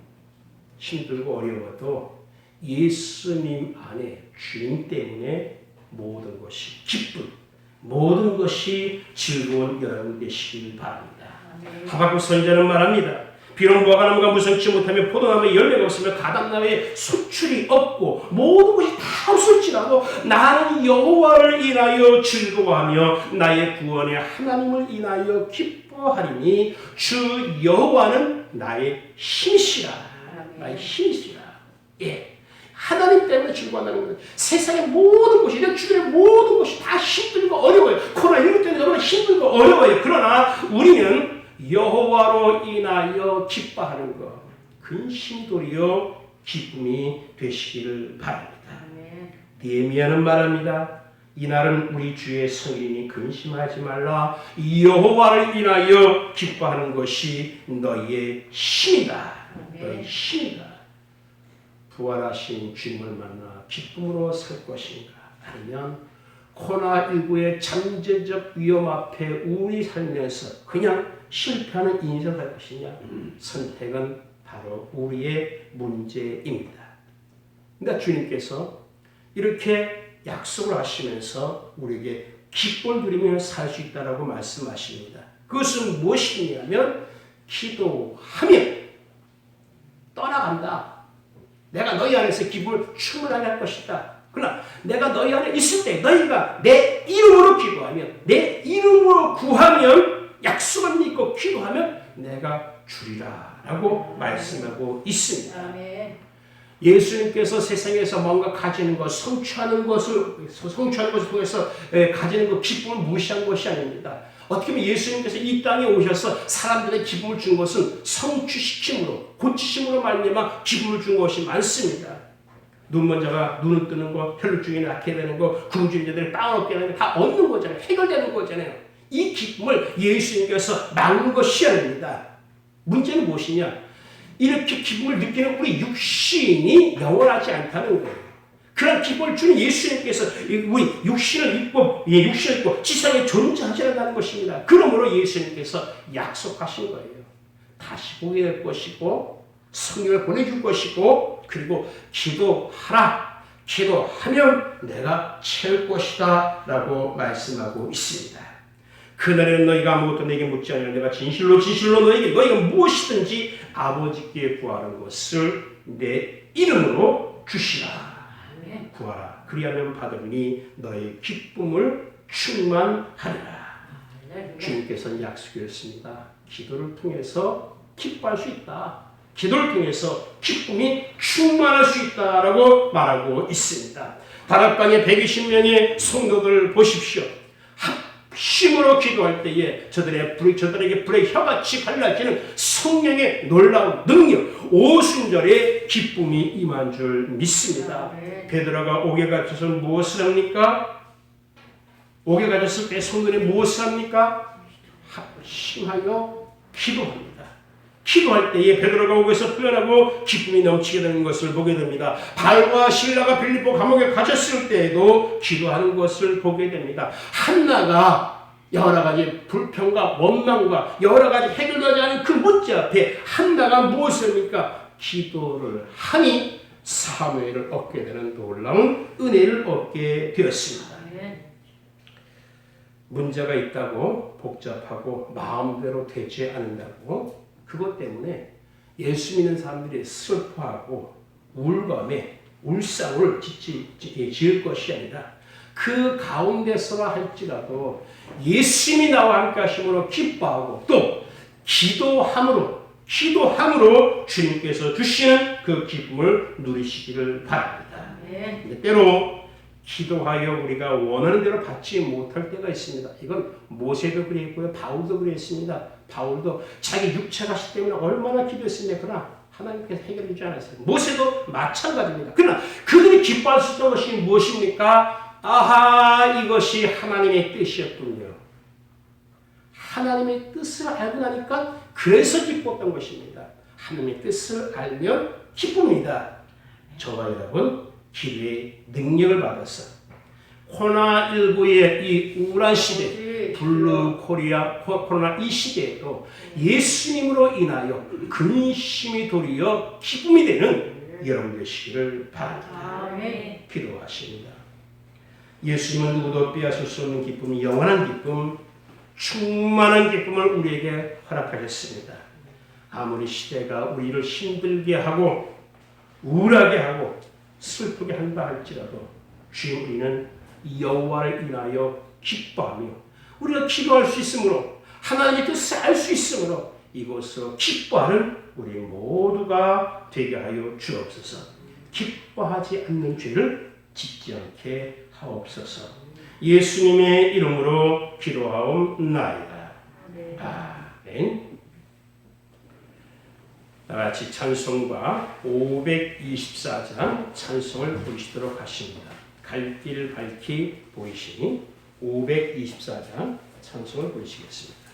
힘들고 어려워도 예수님 안에 주님 때문에 모든 것이 기쁨, 모든 것이 즐거운 여러분 되시길 바랍니다. 하박국 선지자는 말합니다. 비록 무화과나무가 무성치 못하며 포도나무에 열매가 없으며 가담나무에 수출이 없고 모든 것이 다 없을지라도 나는 여호와를 인하여 즐거워하며 나의 구원의 하나님을 인하여 기뻐하리니 주 여호와는 나의 힘이시라. 나의 힘이시라. 예. 하나님 때문에 즐거워한다는 거예요. 세상의 모든 것이, 내 주변의 모든 것이 다 힘들고 어려워요. 코로나19 때문에 너무나 힘들고 어려워요. 그러나 우리는 여호와로 인하여 기뻐하는 것, 근심이 도리어 기쁨이 되시기를 바랍니다. 느헤미야는 말합니다. 이날은 우리 주의 성일이니 근심하지 말라. 여호와를 인하여 기뻐하는 것이 너희의 힘이다. 너희의 힘이다. 부활하신 주님을 만나 기쁨으로 살 것인가? 아니면 코로나19의 잠재적 위험 앞에 우리 살면서 그냥 실패하는 인생을 할 것이냐? 선택은 바로 우리의 문제입니다. 그러니까 주님께서 이렇게 약속을 하시면서 우리에게 기쁨을 누리며 살 수 있다라고 말씀하십니다. 그것은 무엇이냐면 기도하면 떠나간다. 내가 너희 안에서 기쁨을 충분하게 할 것이다. 그러나 내가 너희 안에 있을 때 너희가 내 이름으로 기도하면, 내 이름으로 구하면, 약속을 믿고 기도하면 내가 주리라 라고 말씀하고 있습니다. 아멘. 예수님께서 세상에서 뭔가 가지는 것, 성취하는 것을 통해서 가지는 것, 기쁨을 무시한 것이 아닙니다. 어떻게 보면 예수님께서 이 땅에 오셔서 사람들의 기쁨을 준 것은 성취시킴으로, 고치심으로 말미암아 기쁨을 준 것이 많습니다. 눈먼 자가 눈을 뜨는 거, 혈루증이 낫게 되는 거, 굶주린 자들이 빵을 얻게 되는 거 다 얻는 거잖아요. 해결되는 거잖아요. 이 기쁨을 예수님께서 막는 것이 아닙니다. 문제는 무엇이냐? 이렇게 기쁨을 느끼는 우리 육신이 영원하지 않다는 거예요. 그런 기쁨을 주는 예수님께서 우리 육신을 입고 지상에 존재하지 않는다는 것입니다. 그러므로 예수님께서 약속하신 거예요. 다시 보게 될 것이고 성령을 보내줄 것이고 그리고 기도하라. 기도하면 내가 채울 것이다 라고 말씀하고 있습니다. 그날에는 너희가 아무것도 내게 묻지 아니하여 내가 진실로 너희에게 너희가 무엇이든지 아버지께 구하는 것을 내 이름으로 주시라. 구하라. 그리하면 받으니 너희 기쁨을 충만하리라. 주님께서는 약속이었습니다. 기도를 통해서 기뻐할 수 있다. 기도를 통해서 기쁨이 충만할 수 있다라고 말하고 있습니다. 다락방에 120명의 성도들 보십시오. 합심으로 기도할 때에 저들에게 불의 혀같이 갈라지는 성령의 놀라운 능력, 오순절의 기쁨이 임한 줄 믿습니다. 베드로가 옥에 갇혀서 무엇을 합니까? 옥에 갇혔을 때 성도들이 무엇을 합니까? 합심하여 기도합니다. 기도할 때에 베드로가 옥에서 풀려나고 기쁨이 넘치게 되는 것을 보게 됩니다. 바울과 실라가 빌립보 감옥에 갇혔을 때에도 기도하는 것을 보게 됩니다. 한나가 여러 가지 불평과 원망과 여러 가지 해결되지 않은 그 문제 앞에 한나가 무엇을 합니까? 기도를 하니 사무엘을 얻게 되는 놀라운 은혜를 얻게 되었습니다. 문제가 있다고 복잡하고 마음대로 되지 않는다고 그것 때문에 예수 믿는 사람들이 슬퍼하고 울감에 울상을 지을 것이 아니라 그 가운데서라 할지라도 예수님이 나와 함께 하심으로 기뻐하고 또 기도함으로 주님께서 주시는 그 기쁨을 누리시기를 바랍니다. 때로 기도하여 우리가 원하는 대로 받지 못할 때가 있습니다. 이건 모세도 그랬고요. 바울도 그랬습니다. 바울도 자기 육체가 시 때문에 얼마나 기도했습니까? 그러나 하나님께서 해결해주지 않았어요. 모세도 마찬가지입니다. 그러나 그들이 기뻐할 수 있던 것이 무엇입니까? 아하, 이것이 하나님의 뜻이었군요. 하나님의 뜻을 알고 나니까 그래서 기뻤던 것입니다. 하나님의 뜻을 알면 기쁩니다. 저와 여러분 기도의 능력을 받아서 코로나19의 이 우울한 시대, 블루 코로나 이 시대에도 예수님으로 인하여 근심이 도리어 기쁨이 되는 여러분 되시기를 바랍니다. 아멘. 기도하십니다. 예수님은 누구도 빼앗을 수 없는 기쁨, 영원한 기쁨, 충만한 기쁨을 우리에게 허락하셨습니다. 아무리 시대가 우리를 힘들게 하고 우울하게 하고 슬프게 한다 할지라도 주님 우리는 여호와를 인하여 기뻐하며 우리가 기도할 수 있으므로 하나님의 뜻을 알 수 있으므로 이곳으로 기뻐하는 우리 모두가 되게 하여 주옵소서. 기뻐하지 않는 죄를 짓지 않게 하옵소서. 예수님의 이름으로 기도하옵나이다. 아멘. 나같이 찬송가 524장 찬송을 보시도록 하십니다. 갈 길 밝히 보이시니 524장 찬송을 보시겠습니다.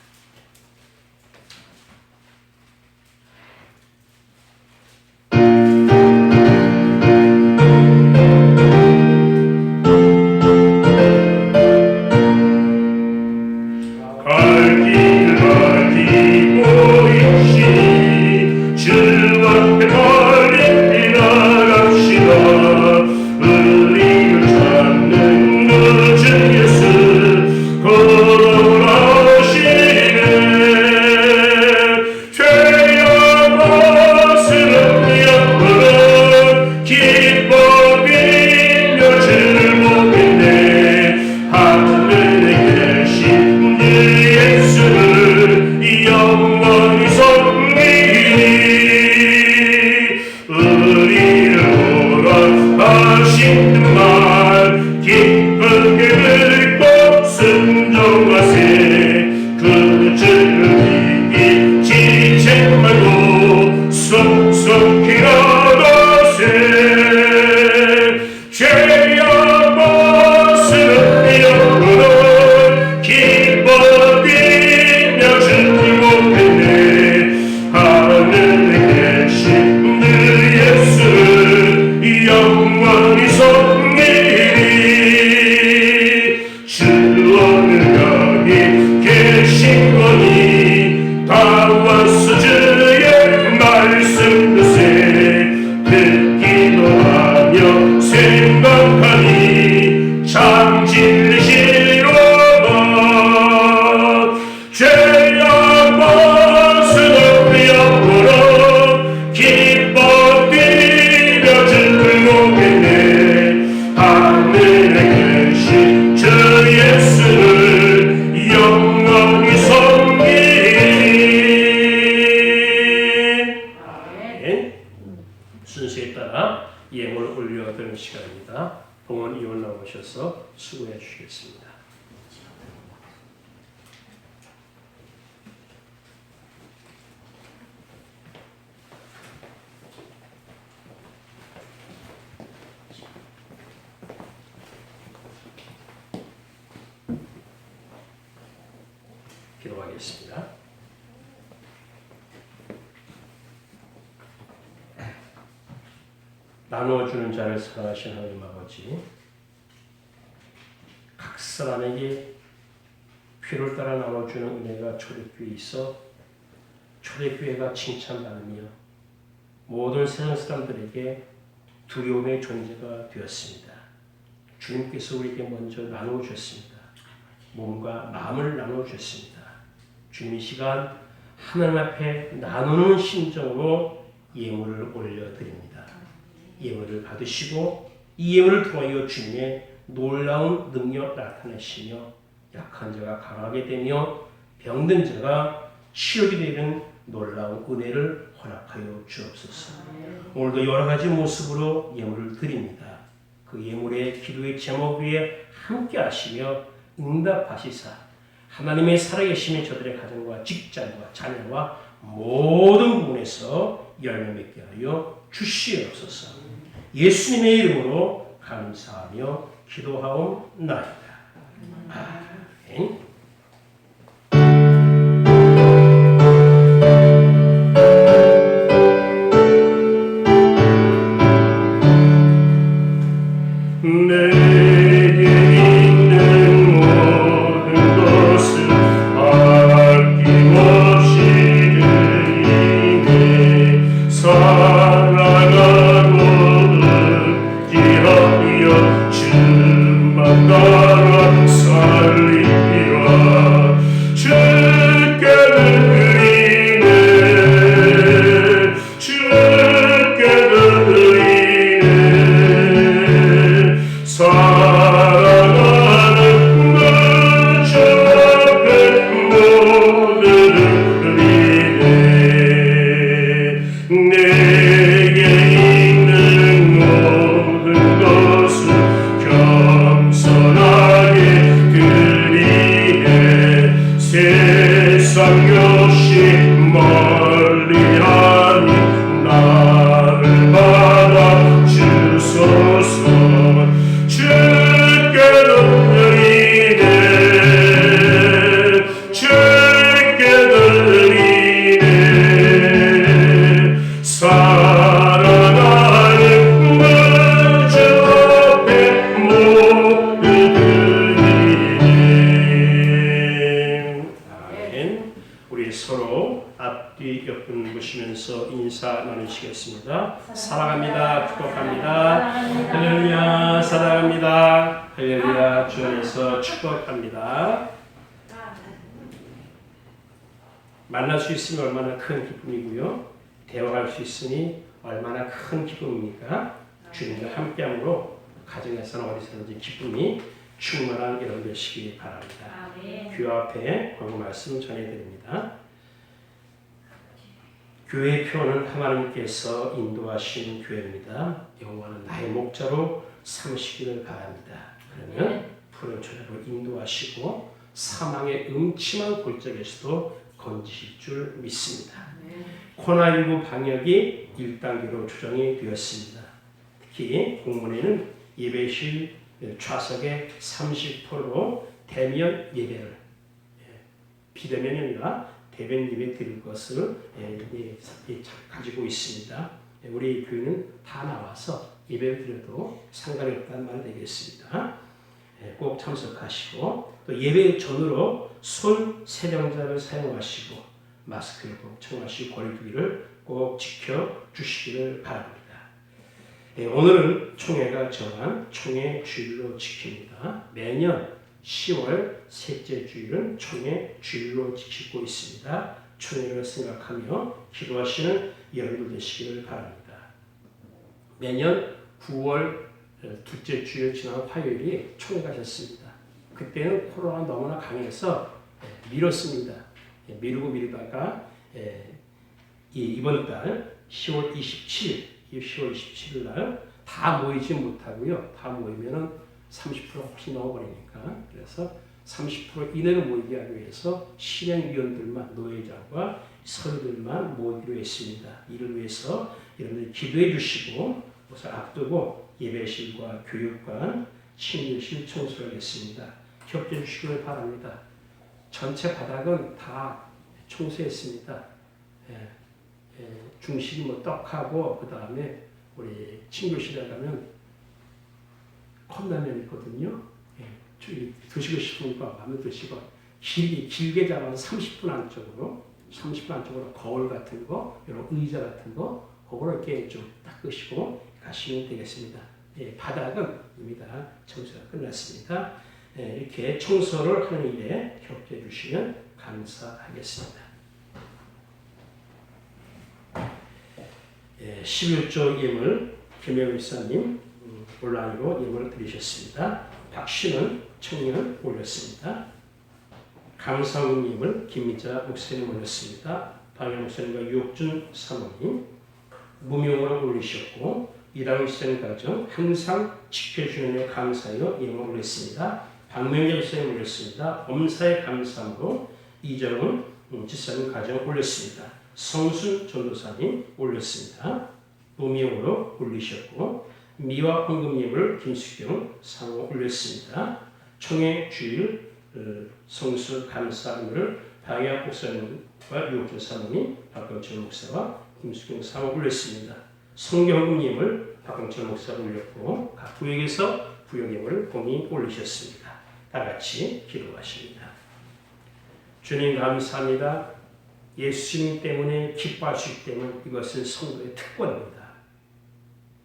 순서에 따라 예물을 올려드리는 시간입니다. 봉헌 이원 나오셔서 수고해 주시겠습니다. 기도하겠습니다. 나누어주는 자를 사랑하신 하나님 아버지, 각 사람에게 필요를 따라 나눠주는 은혜가 초대교회에 있어 초대교회가 칭찬받으며 모든 세상 사람들에게 두려움의 존재가 되었습니다. 주님께서 우리에게 먼저 나누어주셨습니다. 몸과 마음을 나누어주셨습니다. 주님 이 시간 하나님 앞에 나누는 심정으로 예물을 올려드립니다. 예물을 받으시고 이 예물을 통하여 주님의 놀라운 능력 나타내시며 약한 자가 강하게 되며 병든 자가 치유게 되는 놀라운 은혜를 허락하여 주옵소서. 오늘도 여러 가지 모습으로 예물을 드립니다. 그 예물의 기도의 제목 위에 함께 하시며 응답하시사 하나님의 살아계심이 저들의 가정과 직장과 자녀와 모든 부분에서 열매 맺게 하여 주시옵소서. 예수님의 이름으로 감사하며 기도하옵나이다. 아멘. 사랑하고 멀리하니 나를 받아 주소서. 주께 들리네 주께 들리네 사랑하는 문주 앞에 모두 들리네. 아멘. 우리 서로 앞뒤 옆분 보시면서 인사 나누시겠습니다. 사랑합니다. 축복합니다. 할렐루야. 사랑합니다. 할렐루야. 주 안에서 축복합니다. 만날 수 있으면 얼마나 큰 기쁨이고요. 대화할 수 있으니 얼마나 큰 기쁨입니까? 주님과 함께함으로 가정에서는 어디서든지 기쁨이 충만한 여러분 되시기 바랍니다. 교회 앞에 오늘 말씀 전해드립니다. 교회의 표는 하나님께서 인도하신 교회입니다. 여호와는 나의 목자로 삼으시기를 바랍니다. 그러면 푸른 초대로 인도하시고 사망의 음침한 골짜기에서도 건지실 줄 믿습니다. 코로나19 방역이 1단계로 조정이 되었습니다. 특히 공문에는 예배실 좌석의 30%로 대면 예배를 비대면이 아니라 대면 예배 드릴 것을 가지고 있습니다. 우리 교회는 다 나와서 예배를 드려도 상관이 없다는 말이 되겠습니다. 꼭 참석하시고 또 예배 전후로 손 세정자를 사용하시고 마스크를 꼭 착용하시고 거리두기를 꼭 지켜주시기를 바랍니다. 오늘은 총회가 정한 총회 주일로 지킵니다. 매년 10월 셋째 주일은 총회 주일로 지키고 있습니다. 총회를 생각하며 기도하시는 여러분들 되시기를 바랍니다. 매년 9월 둘째 주일 지난 화요일이 총회가 됐습니다. 그때는 코로나가 너무나 강해서 미뤘습니다. 미루다가 이번 달 10월 27일 날 다 모이지 못하고요. 다 모이면은 30% 혹시 넘어버리니까 그래서 30% 이내로 모이게 하기 위해서 실행위원들만 노회장과 서류들만 모이기로 했습니다. 이를 위해서 여러분들 기도해 주시고 그것을 앞두고 예배실과 교육관, 침례실 청소를 했습니다. 협조해 주시길 바랍니다. 전체 바닥은 다 청소했습니다. 중식이 떡하고 그 다음에 우리 친구실에 가면 컵라면 있거든요. 드시고 싶으니까 마음에 드시고 길게 잡아서 30분 안쪽으로 거울 같은 거, 이런 의자 같은 거 그걸 이렇게 좀 닦으시고 가시면 되겠습니다. 바닥은 이미 다 청소가 끝났습니다. 이렇게 청소를 하는 일에 협조해 주시면 감사하겠습니다. 11조 예물 김혜우 목사님 온라인으로 예물을 드리셨습니다. 박신은 청년 올렸습니다. 감사원 예물 김미자 목사님 올렸습니다. 박영 목사님과 유옥준 사모님 무명으로 올리셨고 이랑희 목사님 가정 항상 지켜주는 일 감사하여 예물 올렸습니다. 박명재 목사님 올렸습니다. 엄사에 감사함으로 이정은 지사님 가정 올렸습니다. 성순 전도사님 올렸습니다. 무명으로 올리셨고 미화 헌금예물 김수경 사모 올렸습니다. 총회 주일 성수 감사함을 방야 목사님과 유옥준 사모님 박광철 목사와 김수경 사모 올렸습니다. 성경헌금예물 박광철 목사 올렸고 각 구역에서 구역예물을 공히 올리셨습니다. 다 같이 기도하십니다. 주님 감사합니다. 예수님 때문에 기뻐할 수 있기 때문에 이것은 성도의 특권입니다.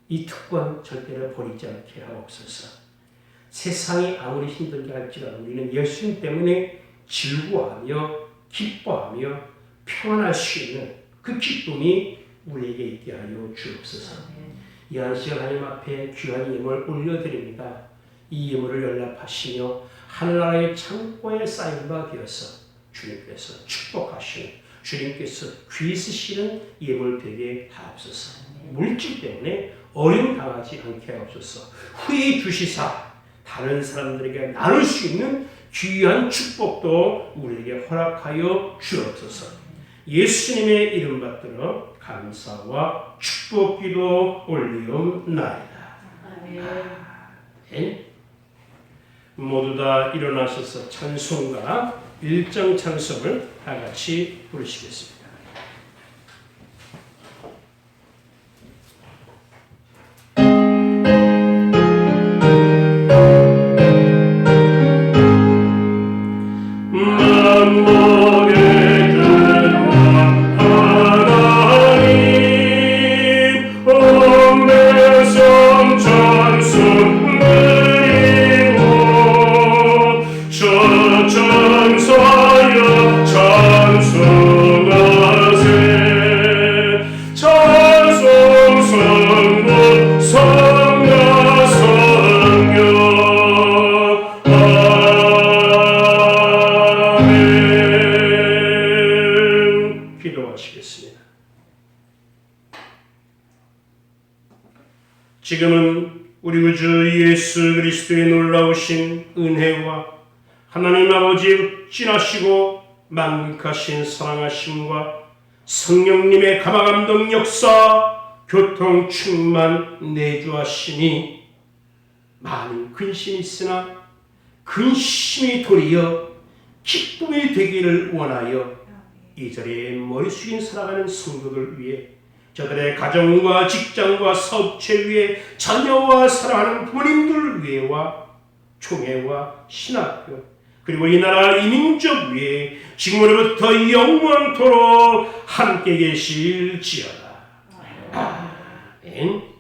이 특권 절대로 버리지 않게 하옵소서. 세상이 아무리 힘들게 할지라도 우리는 예수님 때문에 즐거워하며 기뻐하며 평안할 수 있는 그 기쁨이 우리에게 있게 하여 주옵소서. 이 안식 하나님 앞에 귀한 예물을 올려드립니다. 이 예물을 연락하시며 하늘나라의 창고에 쌓인 바 되어서 주님께서 축복하시는 주님께서 귀 쓰시는 예물 되게 하옵소서. 물질 때문에 어려움 당하지 않게 하옵소서. 후히 주시사 다른 사람들에게 나눌 수 있는 귀한 축복도 우리에게 허락하여 주옵소서. 예수님의 이름 받들어 감사와 축복기도 올리옵나이다. 아멘. 모두 다 일어나셔서 찬송가 1장 찬송을 다 같이 부르시겠습니다. 지금은 우리 구주 예수 그리스도의 놀라우신 은혜와 하나님 아버지의 진하시고 만극하신 사랑하심과 성령님의 감화감동 역사 교통 충만 내주하시니 많은 근심이 있으나 근심이 도리어 기쁨이 되기를 원하여 이 자리에 머리 숙인 살아가는 성도들 위해 저들의 가정과 직장과 사업체 위에 자녀와 사랑하는 부모님들 위에와 총회와 신학교 그리고 이 나라 이 민족 위에 지금으로부터 영원토록 함께 계실지어다. 아멘.